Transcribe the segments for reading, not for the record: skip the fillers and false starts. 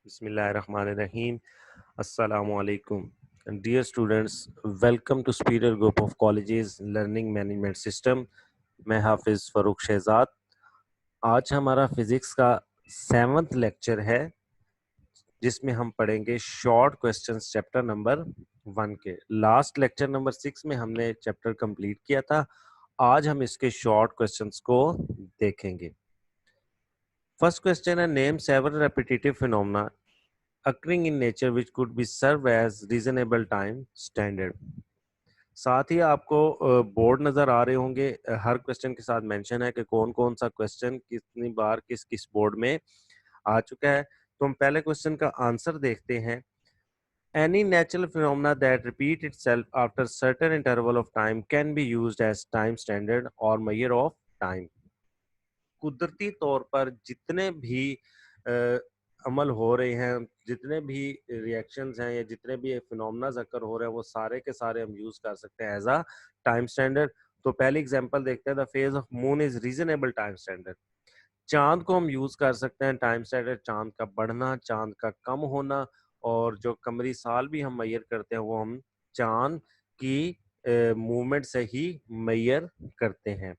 Bismillahirrahmanirrahim. Assalamu alaikum. And dear students, welcome to Superior Group of Colleges Learning Management System. मैं हाफिज फरूक शहजाद। आज हमारा physics का 7th lecture है जिसमें हम पढ़ेंगे शॉर्ट क्वेश्चंस चैप्टर नंबर 1 के। लास्ट लेक्चर नंबर 6 में हमने चैप्टर कंप्लीट किया था। आज हम इसके शॉर्ट क्वेश्चंस को देखेंगे। फर्स्ट क्वेश्चन है, name several repetitive phenomena occurring in nature which could be served as reasonable time standard। साथ ही आपको बोर्ड नजर आ रहे होंगे। हर क्वेश्चन के साथ मेंशन है कि कौन कौन सा क्वेश्चन कितनी बार किस किस बोर्ड में आ चुका है। तो हम पहले क्वेश्चन का आंसर देखते हैं। Any natural phenomena that repeat itself after certain interval of time can be used as time standard or measure of time। कुदरती तौर पर जितने भी अमल हो रहे हैं, जितने भी रिएक्शंस हैं या जितने भी फिनोमेनास अकर हो रहे हैं, वो सारे के सारे हम यूज कर सकते हैं एज अ टाइम स्टैंडर्ड। तो पहली एग्जांपल देखते हैं, the phase of moon is reasonable time standard. चांद को हम यूज कर सकते हैं टाइम स्टैंडर्ड। चांद का बढ़ना, चांद का कम होना, और जो कमरी साल भी हम मैयर करते हैं वो हम चांद की मूवमेंट से ही मैयर करते हैं।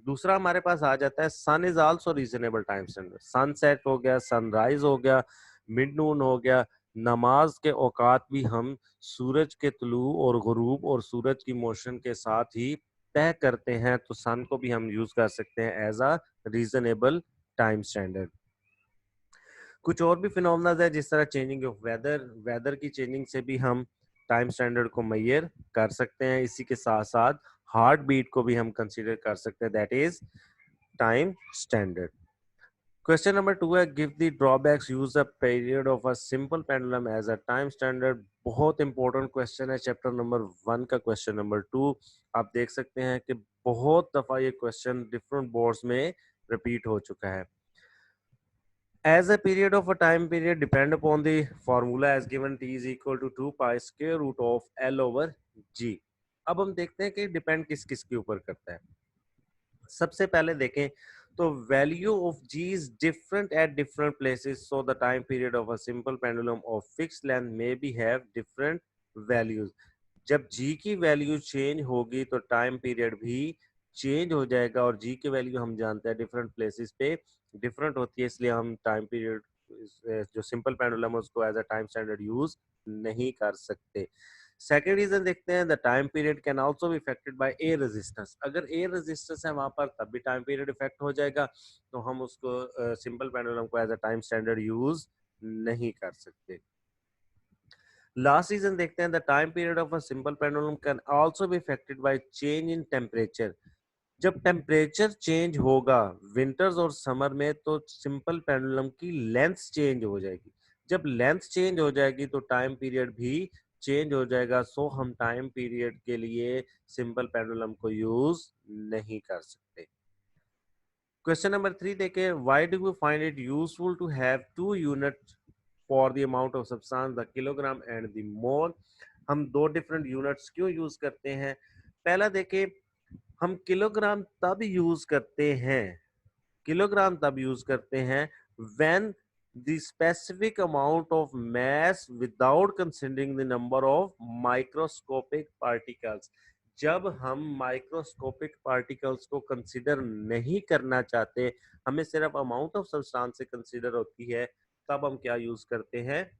दूसरा हमारे पास आ जाता है, sun is also reasonable time standard. Sunset हो गया, सनराइज हो गया, मिड नून हो गया। नमाज के औकात भी हम सूरज के तुलू और गुरूब और सूरज की मोशन के साथ ही तय करते हैं। तो सन को भी हम यूज कर सकते हैं as a reasonable time standard. कुछ और भी फिनोमेना है, जिस तरह चेंजिंग ऑफ वेदर, वेदर की चेंजिंग से भी हम टाइम स्टैंडर्ड को मैयर कर सकते हैं। इसी के साथ साथ हार्ट बीट को भी हम कंसीडर कर सकते हैं, that is time standard. Question number 2 है, give the drawbacks use the period of a simple pendulum as a time standard. बहुत इंपॉर्टेंट क्वेश्चन है चैप्टर नंबर 1 का। क्वेश्चन नंबर 2 आप देख सकते हैं कि बहुत दफा ये क्वेश्चन डिफरेंट बोर्ड्स में रिपीट हो चुका है। As a period of a time period depend upon the formula as given t is equal to 2 pi square root of L over G। अब हम देखते हैं कि डिपेंड किस किस के ऊपर करता है। सबसे पहले देखें तो value of g is different at different places, so the time period of a simple pendulum of fixed length may be have different values। जब g की वैल्यू चेंज होगी तो टाइम पीरियड भी चेंज हो जाएगा, और g की value हम जानते हैं डिफरेंट प्लेसेस पे डिफरेंट होती है, इसलिए हम टाइम पीरियड जो सिंपल पेंडुलम है उसको as a time standard use नहीं कर सकते। सेकेंड रीजन देखते हैं, the time period can also be affected by air resistance. अगर एयर रेजिस्टेंस है वहां पर तब भी टाइम पीरियड इफेक्ट हो जाएगा, तो हम उसको सिंपल पेंडुलम को as a time standard use नहीं कर सकते। लास्ट रीजन देखते हैं, the time period of a simple pendulum can also be affected by change in temperature. जब टेम्परेचर चेंज होगा विंटर्स और समर में, तो सिंपल पेंडुलम की लेंथ चेंज हो जाएगी। जब लेंथ चेंज हो जाएगी तो टाइम पीरियड भी चेंज हो जाएगा। सो हम टाइम पीरियड के लिए सिंपल पेंडुलम को यूज नहीं कर सकते। क्वेश्चन नंबर 3 देखें, why do we find it useful to have two unit for the amount of substance, the kilogram and the mole. हम दो डिफरेंट यूनिट्स क्यों यूज करते हैं? पहला देखें, हम किलोग्राम तब यूज करते हैं when the specific amount of mass without considering the number of microscopic particles. जब हम माइक्रोस्कोपिक पार्टिकल्स को कंसीडर नहीं करना चाहते, हमें सिर्फ अमाउंट ऑफ सब्सटेंस से कंसीडर होती है, तब हम क्या यूज करते हैं?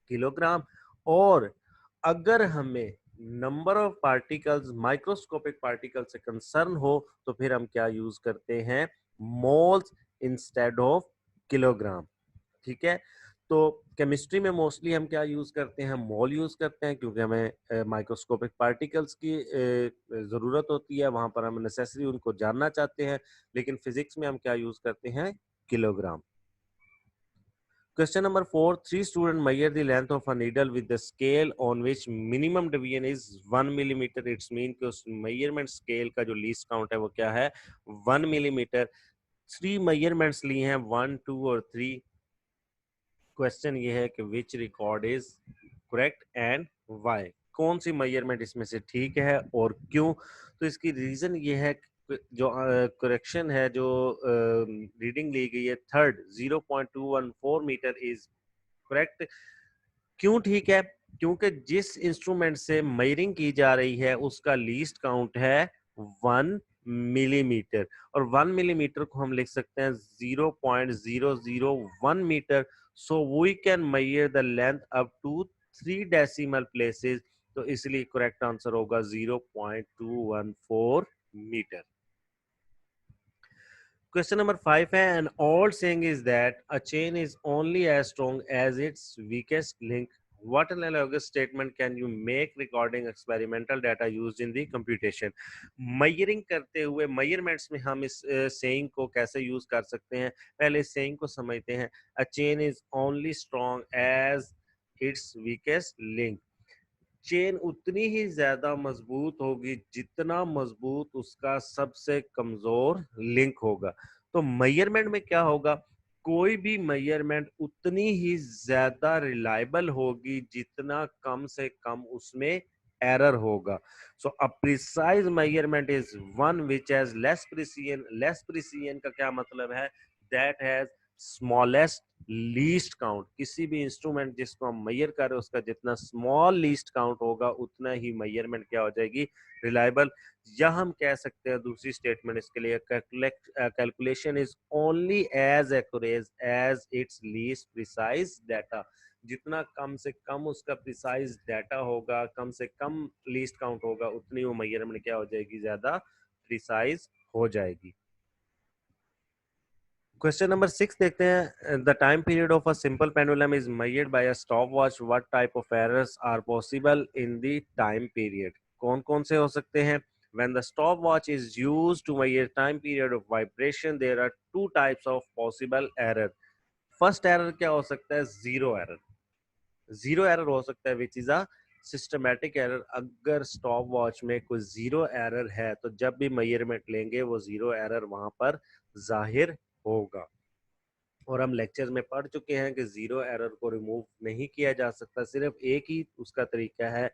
किलोग्राम। और अगर हमें number of particles microscopic particle से कंसर्न हो तो फिर हम क्या यूज करते हैं? Moles instead of kilogram. ठीक है, तो केमिस्ट्री में मोस्टली हम क्या यूज करते हैं? मोल यूज करते हैं, क्योंकि हमें माइक्रोस्कोपिक पार्टिकल्स की जरूरत होती है, वहां पर हम नेसेसरी उनको जानना चाहते हैं। लेकिन फिजिक्स में हम क्या यूज करते हैं? Kilogram. Question number 4. Three students measure the length of a needle with the scale on which minimum deviation is 1 millimeter. It's mean कि उस measurement scale का जो least count है वो क्या है? 1 millimeter. Three measurements लिए हैं, 1, 2 और 3। Question ये है कि which record is correct and why? कौन सी measurement इसमें से ठीक है और क्यों? तो इसकी रीजन ये है, जो करेक्शन है, जो रीडिंग ली गई है, थर्ड 0.214 मीटर इज करेक्ट। क्यों ठीक है? क्योंकि जिस इंस्ट्रूमेंट से मेजरिंग की जा रही है उसका लीस्ट काउंट है 1 मिलीमीटर, और 1 मिलीमीटर को हम लिख सकते हैं 0.001 मीटर। So we can measure the length up to 3 decimal places, तो इसलिए करेक्ट आंसर होगा 0.214 मीटर। Question number 5 है, an old saying is that a chain is only as strong as its weakest link. What analogous statement can you make regarding experimental data used in the computation? Measuring करते हुए measurements में हम इस saying को कैसे use कर सकते हैं? पहले इस saying को समझते हैं। A chain is only strong as its weakest link. Chain उतनी ही ज्यादा मजबूत होगी जितना मजबूत उसका सबसे कमजोर लिंक होगा। तो मेजरमेंट में क्या होगा? कोई भी मेजरमेंट उतनी ही ज्यादा रिलायबल होगी जितना कम से कम उसमें एरर होगा। So a precise measurement is one which has less precision. Less precision का क्या मतलब है? That has smallest least count. किसी भी इंस्ट्रूमेंट जिसको हम मेजर कर रहे हैं उसका जितना स्मॉल लीस्ट काउंट होगा उतना ही मेजरमेंट क्या हो जाएगी? रिलायबल। या हम कह सकते हैं दूसरी स्टेटमेंट इसके लिए, calculation is only as accurate as its least precise data. जितना कम से कम उसका प्रिसाइज डाटा होगा, कम से कम लीस्ट काउंट होगा, उतनी वो मेजरमेंट क्या हो जाएगी? ज्यादा प्रिसाइज हो जाएगी। क्वेश्चन नंबर 6 देखते हैं। The time period of a simple pendulum is measured by a stop watch. What type of errors are possible in the time period? कौन कौन से हो सकते हैं? When the stopwatch is used to measure time period of vibration, there are two types of possible error. First error क्या हो सकता है? Zero error. जीरो एरर हो सकता है which is a systematic error. अगर स्टॉप वॉच में कोई जीरो एरर है तो जब भी मेजरमेंट लेंगे वो जीरो एरर वहां पर जाहिर होगा। और हम लेक्चर में पढ़ चुके हैं कि जीरो एरर को रिमूव नहीं किया जा सकता, सिर्फ एक ही उसका तरीका है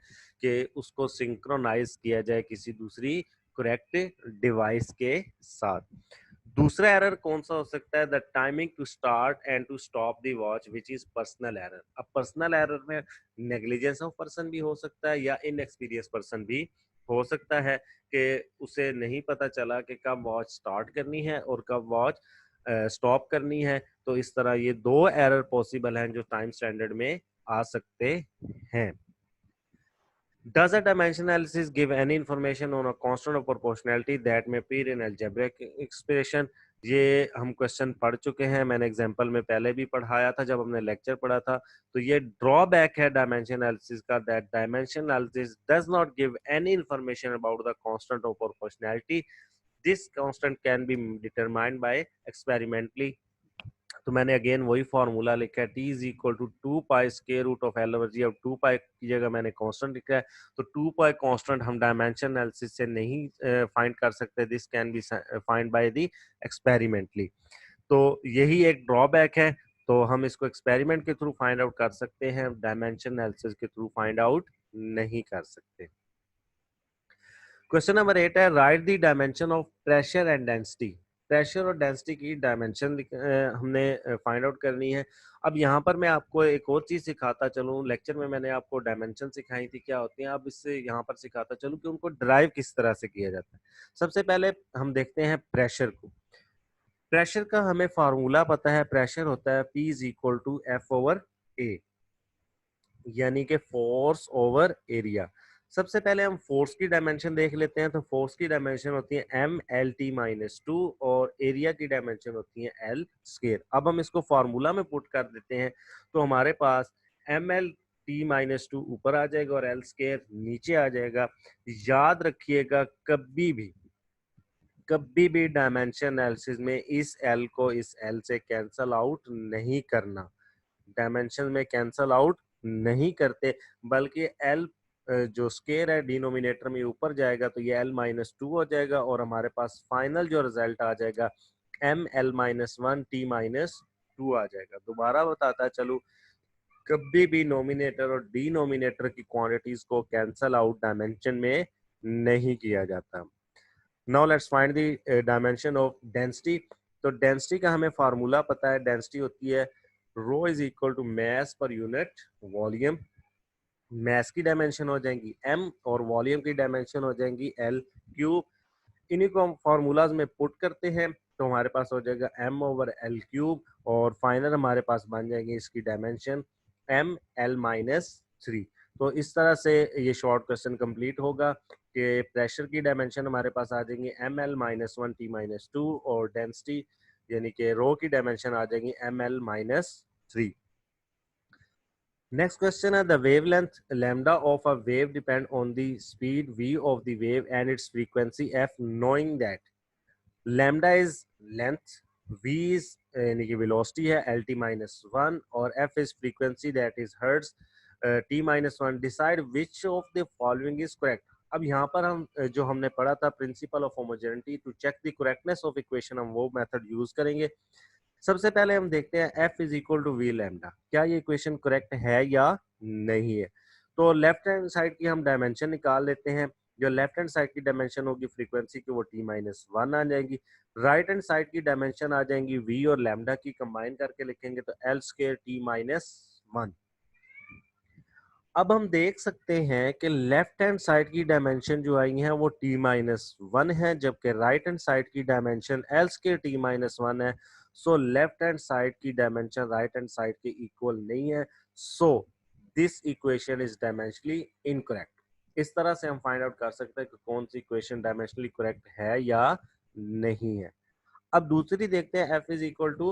कि उसको सिंक्रोनाइज किया जाए किसी दूसरी करेक्ट डिवाइस के साथ। दूसरा एरर कौन सा हो सकता है? The timing to start and to stop the watch which is personal error. अब पर्सनल एरर में नेग्लिजेंस ऑफ पर्सन भी हो सकता है या इनएक्सपीरियंस पर्सन भी हो सकता है कि उसे नहीं पता चला कि कब वॉच स्टार्ट करनी है और कब वॉच स्टॉप करनी है। तो इस तरह ये दो एरर पॉसिबल हैं जो टाइम स्टैंडर्ड में आ सकते हैं। Does a dimension analysis give any information on a constant of proportionality that may appear in algebraic expression? ये हम क्वेश्चन पढ़ चुके हैं, मैंने एग्जांपल में पहले भी पढ़ाया था जब हमने लेक्चर पढ़ा था। तो ये ड्रॉबैक है डायमेंशन एनालिसिस का, that dimension analysis does not give any information about the constant of proportionality. This constant can be determined by experimentally. तो मैंने अगेन वही फार्मूला लिखा है, t is equal to 2 pi square root of L over G. अब 2 पाई की जगह मैंने constant लिखा है, तो 2 पाई कांस्टेंट हम डायमेंशन एनालिसिस से नहीं फाइंड कर सकते। This can be find by the experimentally. तो यही एक ड्रॉबैक है, तो हम इसको एक्सपेरिमेंट के थ्रू फाइंड आउट कर सकते हैं, डायमेंशन एनालिसिस के थ्रू फाइंड आउट नहीं कर सकते। क्वेश्चन नंबर 8 है, right the dimension of pressure and density. Pressure और डेंसिटी की डायमेंशन हमने फाइंड आउट करनी है। अब यहाँ पर मैं आपको एक और चीज सिखाता चलूँ। लेक्चर में मैंने आपको डायमेंशन सिखाई थी क्या होती हैं, अब इससे यहाँ पर सिखाता चलूँ कि उनको ड्राइव किस तरह से किया जाता है। सबसे पहले हम देखते हैं प्रेशर को। प्रेशर का हमें फार्मूला पता है, प्रेशर होता है P is equal to F over A, यानी कि फोर्स ओवर एरिया। सबसे पहले हम फोर्स की डायमेंशन देख लेते हैं। तो फोर्स की डायमेंशन होती है M L T minus two और एरिया की डायमेंशन होती है एल स्क्वायर। अब हम इसको फार्मूला में पुट कर देते हैं तो हमारे पास M L T minus two ऊपर आ जाएगा और एल स्क्वायर नीचे आ जाएगा। याद रखिएगा कभी भी डायमेंशन एनालिसिस में इस एल को इस एल से कैंसल आउट नहीं करना। डायमेंशन में कैंसल आउट नहीं करते, बल्कि एल जो स्केयर है डिनोमिनेटर में ऊपर जाएगा तो ये एल माइनस टू हो जाएगा और हमारे पास फाइनल जो रिजल्ट आ जाएगा M L minus one T minus two आ जाएगा। दोबारा बताता चलो, कभी भी नोमिनेटर और डिनोमिनेटर की क्वांटिटीज को कैंसल आउट डायमेंशन में नहीं किया जाता। Now let's find the dimension of density. तो डेंसिटी का हमें फार्मूला पता है, डेंसिटी होती है rho is equal to mass per unit volume. मास की डायमेंशन हो जाएंगी m और वॉल्यूम की डायमेंशन हो जाएंगी l क्यूब। इन्हीं को हम फार्मूलाज में पुट करते हैं तो हमारे पास हो जाएगा m ओवर l क्यूब और फाइनल हमारे पास बन जाएंगे इसकी डायमेंशन m l माइनस 3। तो इस तरह से ये शॉर्ट क्वेश्चन कंप्लीट होगा कि प्रेशर की डायमेंशन हमारे पास आ जाएंगी M L minus 1 T minus 2 और डेंसिटी यानी कि रो की डायमेंशन आ जाएंगी M L minus 3। Next question is the wavelength lambda of a wave depend on the speed v of the wave and its frequency f, knowing that lambda is length, v is यानी कि velocity है lt minus 1 और f is frequency that is hertz t minus 1. Decide which of the following is correct. अब यहाँ पर हम जो हमने पढ़ा था principle of homogeneity to check the correctness of equation, हम वो मेथड यूज करेंगे। सबसे पहले हम देखते हैं F is equal to V lambda, क्या ये इक्वेशन करेक्ट है या नहीं है। तो लेफ्ट हैंड साइड की हम डायमेंशन निकाल लेते हैं। जो लेफ्ट हैंड साइड की डायमेंशन होगी फ्रीक्वेंसी की वो टी माइनस 1 आ जाएगी। राइट हैंड साइड की डायमेंशन आ जाएंगी वी और लैम्डा की कंबाइन करके लिखेंगे तो एल स्क्वायर टी माइनस 1। अब हम देख सकते हैं कि लेफ्ट हैंड साइड की डायमेंशन जो आई है वो टी माइनस 1 है, जबकि राइट हैंड साइड की dimension L square T minus 1 है। सो लेफ्ट हैंड साइड की डायमेंशन राइट हैंड साइड के इक्वल नहीं है। So this equation is dimensionally incorrect. इस तरह से हम फाइंड आउट कर सकते हैं कि कौन सी इक्वेशन डायमेंशनली करेक्ट है या नहीं है। अब दूसरी देखते हैं F is equal to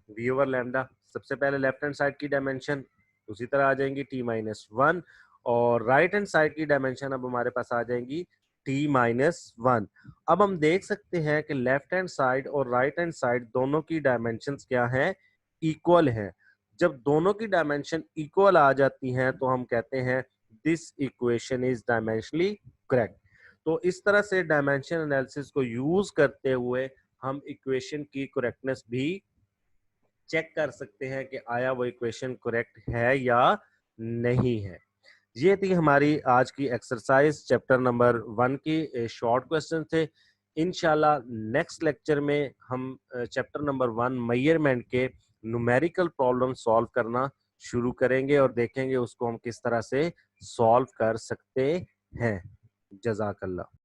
V over lambda. सबसे पहले लेफ्ट हैंड साइड की डायमेंशन उसी तरह आ जाएंगी टी माइनस 1 और राइट हैंड साइड की डायमेंशन अब हमारे पास आ जाएंगी टी माइनस 1। अब हम देख सकते हैं कि लेफ्ट हैंड साइड और राइट हैंड साइड दोनों की डायमेंशंस क्या हैं, इक्वल हैं। जब दोनों की डायमेंशन इक्वल आ जाती हैं तो हम कहते हैं this equation is dimensionally correct. तो इस तरह से डायमेंशन एनालिसिस को यूज करते हुए हम इक्वेशन की करेक्टनेस भी चेक कर सकते हैं कि आया वो इक्वेशन करेक्ट है या नहीं है। ये थी हमारी आज की एक्सरसाइज चैप्टर नंबर 1 की शॉर्ट क्वेश्चन थे। इंशाल्लाह नेक्स्ट लेक्चर में हम चैप्टर नंबर 1 मेजरमेंट के न्यूमेरिकल प्रॉब्लम सॉल्व करना शुरू करेंगे और देखेंगे उसको हम किस तरह से सॉल्व कर सकते हैं। जज़ाकल्लाह।